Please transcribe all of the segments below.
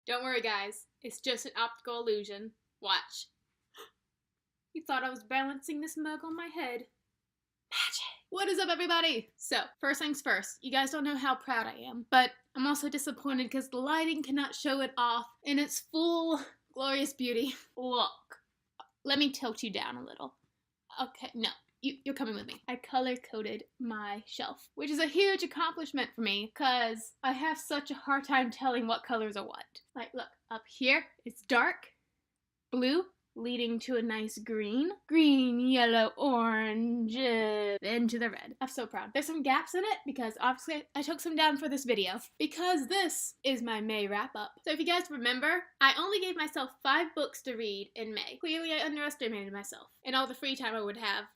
Don't worry, guys. It's just an optical illusion. Watch. You thought I was balancing this mug on my head. Magic! What is up, everybody? So, first things first, you guys don't know how proud I am, but I'm also disappointed because the lighting cannot show it off in its full, glorious beauty. Look. Let me tilt you down a little. Okay, no. You're coming with me. I color-coded my shelf, which is a huge accomplishment for me because I have such a hard time telling what colors are what. Like, look, up here, it's dark, blue, leading to a nice green, yellow, orange, then to the red. I'm so proud. There's some gaps in it because obviously I took some down for this video because this is my May wrap-up. So if you guys remember, I only gave myself 5 books to read in May. Clearly I underestimated myself and all the free time I would have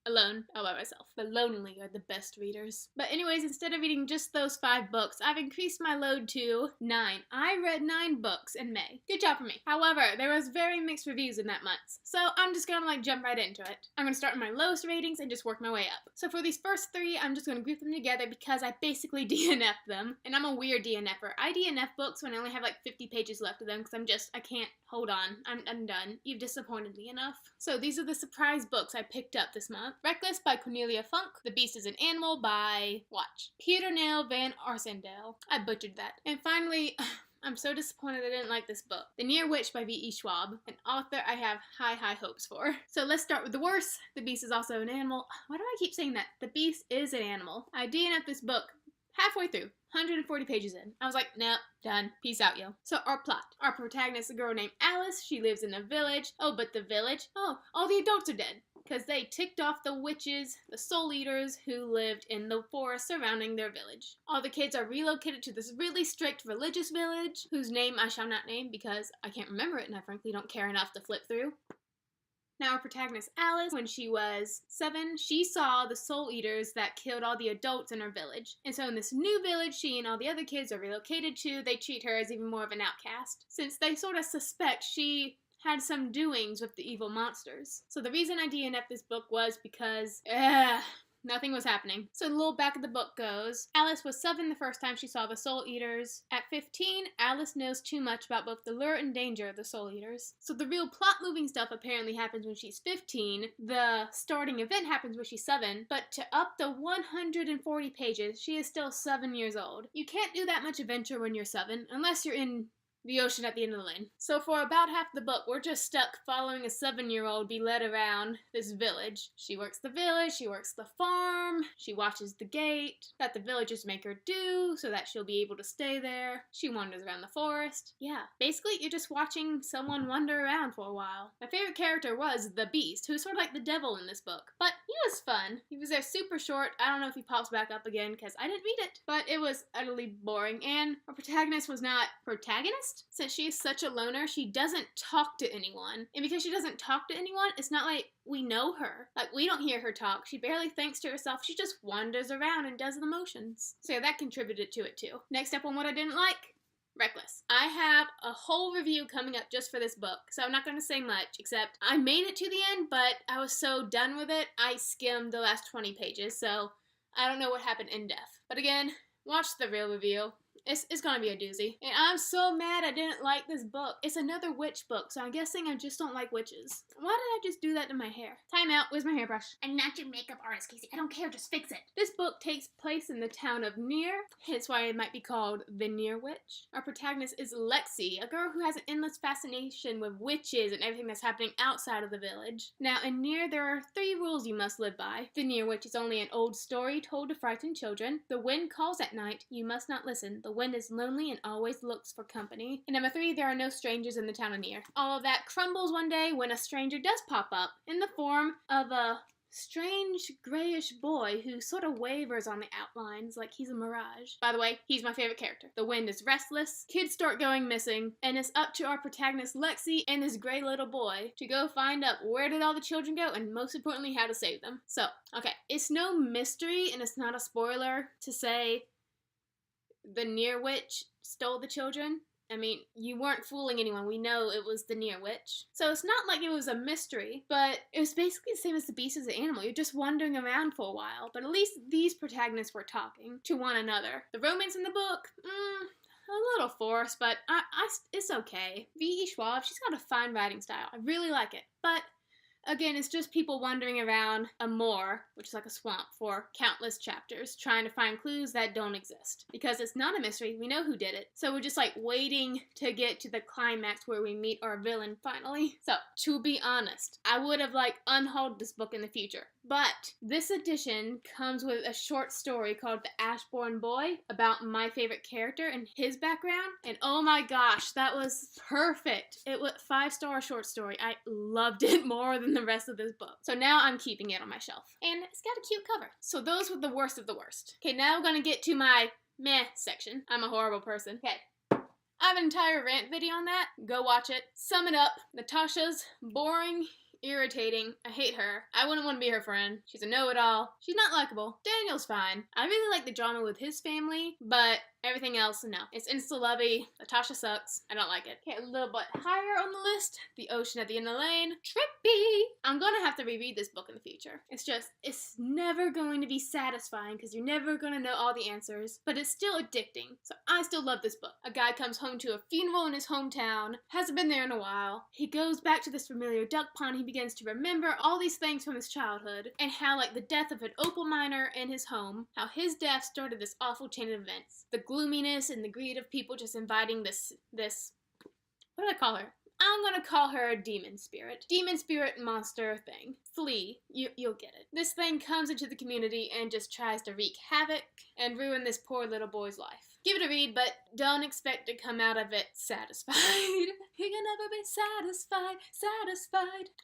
alone, all by myself. The lonely are the best readers. But anyways, instead of reading just those 5 books, I've increased my load to 9. I read 9 books in May. Good job for me. However, there was very mixed reviews in that month, so I'm just gonna jump right into it. I'm gonna start with my lowest ratings and just work my way up. So for these first 3, I'm just gonna group them together because I basically DNF'd them, and I'm a weird DNF'er. I DNF books when I only have like 50 pages left of them because I can't hold on. I'm done. You've disappointed me enough. So these are the surprise books I picked up this month. Reckless by Cornelia Funk. The Beast is an Animal by, watch, Peter Nell Van Arsendale. I butchered that. And finally, I'm so disappointed I didn't like this book. The Near Witch by V.E. Schwab, an author I have high hopes for. So let's start with the worst. The Beast is also an animal. Why do I keep saying that? The Beast is an animal. I DNF'd this book halfway through. 140 pages in. I was like, nope, done. Peace out, yo. So our plot. Our protagonist is a girl named Alice. She lives in a village. Oh, but the village? Oh, all the adults are dead. Because they ticked off the witches, the soul eaters, who lived in the forest surrounding their village. All the kids are relocated to this really strict religious village, whose name I shall not name because I can't remember it and I frankly don't care enough to flip through. Now, our protagonist, Alice, when she was 7, she saw the soul eaters that killed all the adults in her village. And so in this new village she and all the other kids are relocated to, they treat her as even more of an outcast, since they sort of suspect she had some doings with the evil monsters. So the reason I DNF'd this book was because, nothing was happening. So the little back of the book goes, Alice was 7 the first time she saw the Soul Eaters. At 15, Alice knows too much about both the lure and danger of the Soul Eaters. So the real plot-moving stuff apparently happens when she's 15. The starting event happens when she's 7, but to up the 140 pages, she is still 7 years old. You can't do that much adventure when you're 7, unless you're in the ocean at the end of the lane. So for about half the book, we're just stuck following a 7-year-old be led around this village. She works the village, she works the farm, she watches the gate that the villagers make her do so that she'll be able to stay there. She wanders around the forest. Yeah, basically you're just watching someone wander around for a while. My favorite character was the Beast, who's sort of like the devil in this book. But he was fun. He was there super short. I don't know if he pops back up again because I didn't read it. But it was utterly boring, and our protagonist was not protagonist. Since she is such a loner, she doesn't talk to anyone. And because she doesn't talk to anyone, it's not like we know her. Like, we don't hear her talk. She barely thinks to herself. She just wanders around and does the motions. So yeah, that contributed to it too. Next up on what I didn't like, Reckless. I have a whole review coming up just for this book, so I'm not going to say much, except I made it to the end, but I was so done with it, I skimmed the last 20 pages, so I don't know what happened in depth. But again, watch the real review. It's gonna be a doozy. And I'm so mad I didn't like this book. It's another witch book, so I'm guessing I just don't like witches. Why did I just do that to my hair? Time out. Where's my hairbrush? I'm not your makeup artist, Casey. I don't care. Just fix it. This book takes place in the town of Near, hence why it might be called The Near Witch. Our protagonist is Lexi, a girl who has an endless fascination with witches and everything that's happening outside of the village. Now, in Near, there are 3 rules you must live by. The Near Witch is only an old story told to frighten children. The wind calls at night. You must not listen. The wind is lonely and always looks for company. And number 3, there are no strangers in the town of Near. All of that crumbles one day when a stranger does pop up in the form of a strange grayish boy who sort of wavers on the outlines like he's a mirage. By the way, he's my favorite character. The wind is restless, kids start going missing, and it's up to our protagonist Lexi and this gray little boy to go find out where did all the children go and most importantly how to save them. So, okay, it's no mystery and it's not a spoiler to say the Near Witch stole the children. I mean, you weren't fooling anyone. We know it was the Near Witch. So it's not like it was a mystery, but it was basically the same as the Beast as an animal. You're just wandering around for a while, but at least these protagonists were talking to one another. The romance in the book, a little forced, but it's okay. V.E. Schwab, she's got a fine writing style. I really like it. But again, it's just people wandering around a moor, which is like a swamp, for countless chapters, trying to find clues that don't exist. Because it's not a mystery, we know who did it. So we're just like waiting to get to the climax where we meet our villain finally. So, to be honest, I would have like unhauled this book in the future. But this edition comes with a short story called The Ashbourne Boy about my favorite character and his background. And oh my gosh, that was perfect. It was 5-star short story. I loved it more than the rest of this book. So now I'm keeping it on my shelf. And it's got a cute cover. So those were the worst of the worst. Okay, now we're gonna get to my meh section. I'm a horrible person. Okay. I have an entire rant video on that. Go watch it. Sum it up. Natasha's boring, irritating. I hate her. I wouldn't want to be her friend. She's a know-it-all. She's not likable. Daniel's fine. I really like the drama with his family, but everything else, no. It's insta-lovey. Natasha sucks. I don't like it. Okay, a little bit higher on the list. The Ocean at the End of the Lane. Trippy! I'm gonna have to reread this book in the future. It's never going to be satisfying because you're never gonna know all the answers, but it's still addicting. So I still love this book. A guy comes home to a funeral in his hometown, hasn't been there in a while. He goes back to this familiar duck pond. He begins to remember all these things from his childhood and how like the death of an opal miner in his home, how his death started this awful chain of events. The gloominess and the greed of people just inviting this what do I call her? I'm gonna call her a demon spirit monster thing. Flea, you'll get it. This thing comes into the community and just tries to wreak havoc and ruin this poor little boy's life. Give it a read, but don't expect to come out of it satisfied. You can never be satisfied.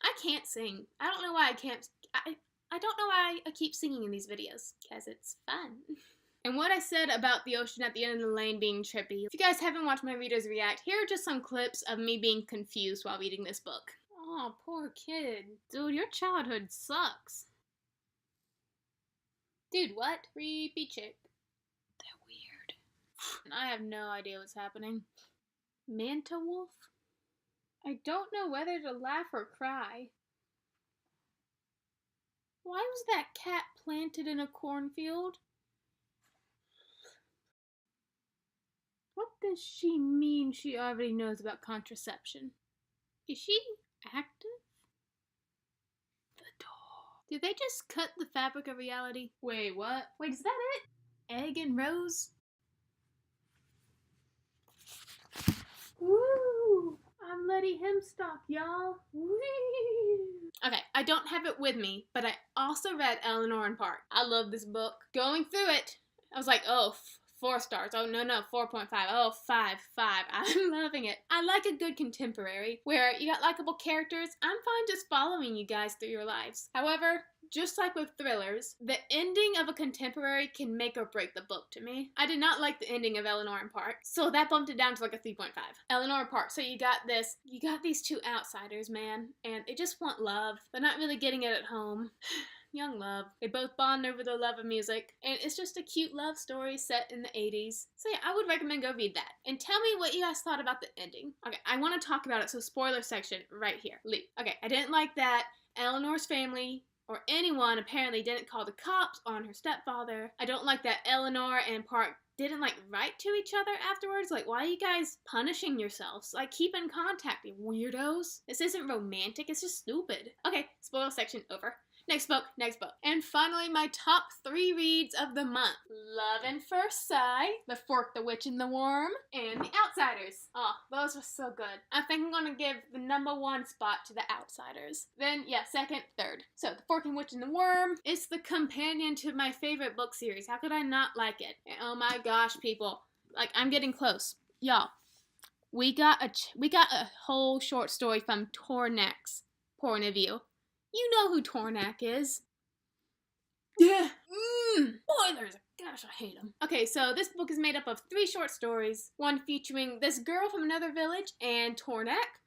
I can't sing. I don't know why I can't. I don't know why I keep singing in these videos, because it's fun. And what I said about the ocean at the end of the lane being trippy, if you guys haven't watched my readers react, here are just some clips of me being confused while reading this book. Oh, poor kid. Dude, your childhood sucks. Dude, what? Creepy chick. They're weird. And I have no idea what's happening. Manta wolf? I don't know whether to laugh or cry. Why was that cat planted in a cornfield? What does she mean she already knows about contraception? Is she active? The door. Did they just cut the fabric of reality? Wait, what? Wait, is that it? Egg and Rose? Woo! I'm letting him stop, y'all. Woo! Okay, I don't have it with me, but I also read Eleanor and Park. I love this book. Going through it, I was like, oh, 4 stars. Oh, no, 4.5. Oh, 5. I'm loving it. I like a good contemporary where you got likable characters. I'm fine just following you guys through your lives. However, just like with thrillers, the ending of a contemporary can make or break the book to me. I did not like the ending of Eleanor and Park, so that bumped it down to like a 3.5. Eleanor and Park. So you got these 2 outsiders, man, and they just want love. They're not really getting it at home. Young love. They both bond over their love of music, and it's just a cute love story set in the 80s. So yeah, I would recommend go read that. And tell me what you guys thought about the ending. Okay, I want to talk about it, so spoiler section right here. Leave. Okay, I didn't like that Eleanor's family or anyone apparently didn't call the cops on her stepfather. I don't like that Eleanor and Park didn't like write to each other afterwards. Like, why are you guys punishing yourselves? Like, keep in contact, you weirdos. This isn't romantic, it's just stupid. Okay, spoiler section over. Next book. And finally, my top 3 reads of the month. Love and First Sight, The Fork, the Witch, and the Worm, and The Outsiders. Oh, those were so good. I think I'm gonna give the #1 spot to The Outsiders. Then, yeah, second, third. So, The Fork and Witch and the Worm is the companion to my favorite book series. How could I not like it? And oh my gosh, people. Like, I'm getting close. Y'all, we got a whole short story from Tornak's point of view. You know who Tornak is. Yeah. Spoilers. Gosh, I hate them. Okay, so this book is made up of 3 short stories. One featuring this girl from another village and Tornak.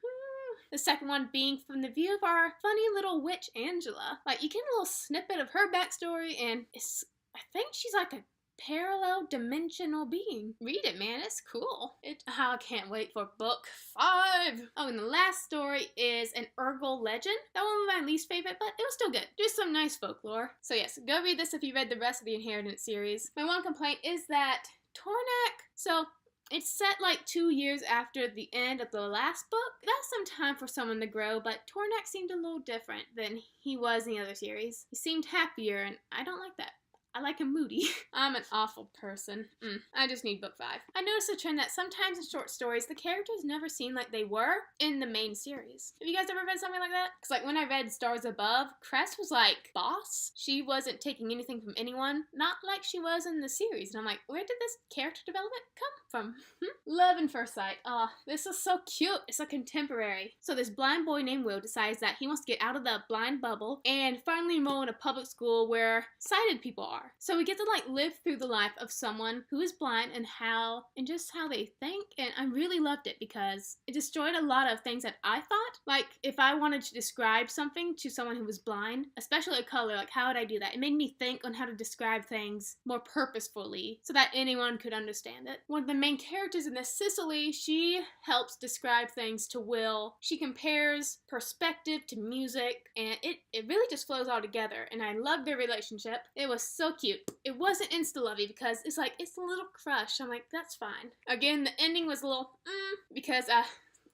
The second one being from the view of our funny little witch, Angela. Like, you get a little snippet of her backstory, and I think she's like a parallel dimensional being. Read it, man. It's cool. I can't wait for book 5. Oh, and the last story is an Urgle legend. That one was my least favorite, but it was still good. Just some nice folklore. So yes, go read this if you read the rest of the Inheritance series. My one complaint is that Tornak, so It's set like 2 years after the end of the last book. That's some time for someone to grow, but Tornak seemed a little different than he was in the other series. He seemed happier, and I don't like that. I like him moody. I'm an awful person. I just need book 5. I noticed a trend that sometimes in short stories, the characters never seem like they were in the main series. Have you guys ever read something like that? Because like when I read Stars Above, Cress was like boss. She wasn't taking anything from anyone, not like she was in the series. And I'm like, where did this character development come from? Love and First Sight. Oh, this is so cute. It's a contemporary. So this blind boy named Will decides that he wants to get out of the blind bubble and finally enroll in a public school where sighted people are. So we get to like live through the life of someone who is blind and just how they think, and I really loved it because it destroyed a lot of things that I thought. Like if I wanted to describe something to someone who was blind, especially a color, like how would I do that? It made me think on how to describe things more purposefully so that anyone could understand it. One of the main characters in this, Cicely, she helps describe things to Will. She compares perspective to music, and it really just flows all together, and I loved their relationship. It was so cute. It wasn't insta-lovey because it's like, it's a little crush. I'm like, that's fine. Again, the ending was a little, because,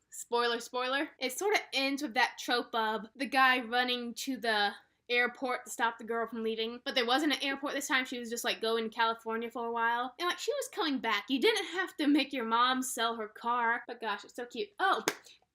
spoiler. It sort of ends with that trope of the guy running to the airport to stop the girl from leaving, but there wasn't an airport this time. She was just like going to California for a while, and like she was coming back. You didn't have to make your mom sell her car, but gosh, it's so cute. Oh,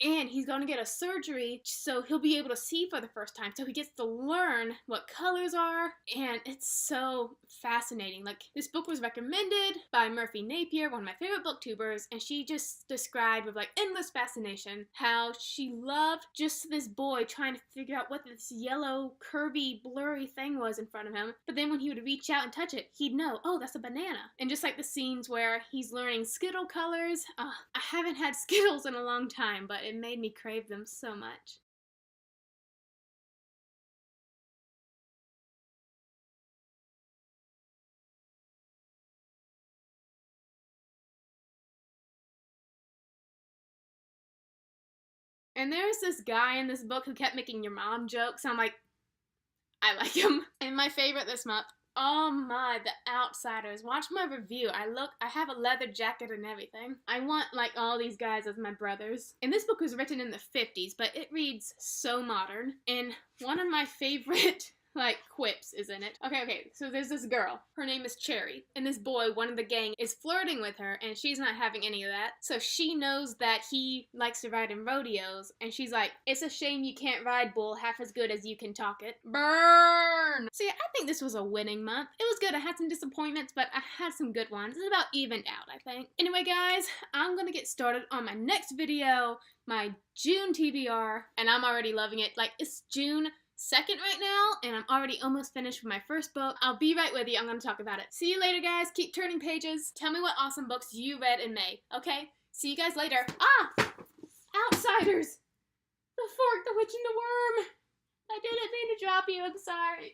and he's going to get a surgery so he'll be able to see for the first time. So he gets to learn what colors are, and it's so fascinating. Like, this book was recommended by Murphy Napier, one of my favorite booktubers, and she just described with like endless fascination how she loved just this boy trying to figure out what this yellow, curvy, blurry thing was in front of him. But then when he would reach out and touch it, he'd know, oh, that's a banana. And just like the scenes where he's learning Skittle colors, I haven't had Skittles in a long time, but it made me crave them so much. And there's this guy in this book who kept making your mom jokes. I'm like, I like him. And my favorite this month, oh my, The Outsiders. Watch my review. I have a leather jacket and everything. I want like all these guys as my brothers. And this book was written in the 50s, but it reads so modern. And one of my favorite like quips is in it. Okay, so there's this girl. Her name is Cherry. And this boy, one of the gang, is flirting with her, and she's not having any of that. So she knows that he likes to ride in rodeos, and she's like, it's a shame you can't ride bull half as good as you can talk it. Burn! See, I think this was a winning month. It was good. I had some disappointments, but I had some good ones. It's about evened out, I think. Anyway, guys, I'm gonna get started on my next video, my June TBR, and I'm already loving it. Like, it's June 2nd right now, and I'm already almost finished with my first book. I'll be right with you. I'm going to talk about it. See you later, guys. Keep turning pages. Tell me what awesome books you read in May, okay? See you guys later. Outsiders! The Fork, the Witch, and the Worm! I didn't mean to drop you. I'm sorry.